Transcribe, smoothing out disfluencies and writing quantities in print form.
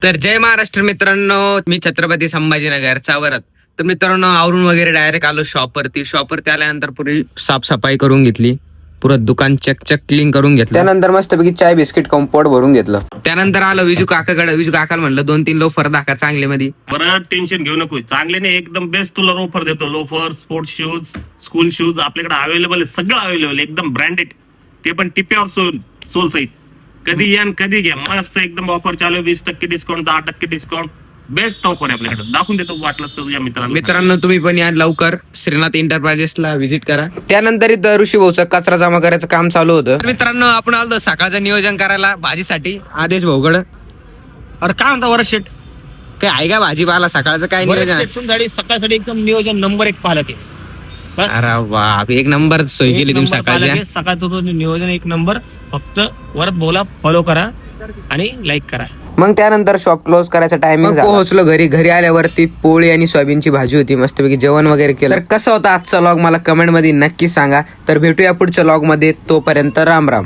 तर जय महाराष्ट्र मित्रांनो, मी छत्रपती संभाजीनगरचा वरत. तर मित्रांनो, आवरून वगैरे डायरेक्ट आलो शॉपवरती आल्यानंतर पुरी साफसफाई करून घेतली, पुरं दुकान चक क्लीन करून घेतलं. त्यानंतर मस्तपैकी चाय बिस्किट कंपोट भरून घेतलं. त्यानंतर आलो विजू काकाकडे. विजू काकाला म्हणलं 2-3 लोफर दाखवा चांगले मध्ये. परत टेन्शन घेऊ नको, चांगले नाही एकदम बेस्ट तुला ऑफर देतो. Loafer, sports shoes, school shoes आपल्याकडे अवेलेबल आहे, सगळं अवेलेबल, एकदम ब्रँडेड, ते पण टिप्यावर सोल सहित. कधी या कधी घ्या, मस्त एकदम ऑफर चालू आहे. 20% डिस्काउंट, 10% डिस्काउंट, बेस्ट ऑफर आहे आपल्याकडे. दाखवून देतो वाटलं तर या मित्रांनो तुम्ही पण या लवकर श्रीनाथ एंटरप्राइजेसला व्हिजिट करा. त्यानंतर इथं ऋषी भाऊचं कचरा जमा करायचं काम चालू होतं. मित्रांनो आपण आलो सकाळचं नियोजन करायला भाजीसाठी आदेश भाऊकडं. अरे काय म्हणता वरद शेट, काय आहे का भाजीपाला सकाळचं काय नियोजन? सकाळसाठी एकदम नियोजन नंबर 1 पालक आहे. बस अरे बाप, एक नंबर सोय केली तुम्ही सकाळच्या. सकाळचं तो नियोजन 1 नंबर. फक्त वरद बोला फॉलो करा आणि लाईक करा. मग त्यानंतर शॉप क्लोज करायचा टायमिंग पोहोचलो घरी आल्यावरती पोळी आणि सोयाबीनची भाजी होती. मस्तपैकी जेवण वगैरे केलं. तर कसा होता आजचा लॉग मला कमेंट मध्ये नक्की सांगा. तर भेटूया पुढच्या लॉग मध्ये, तोपर्यंत राम राम.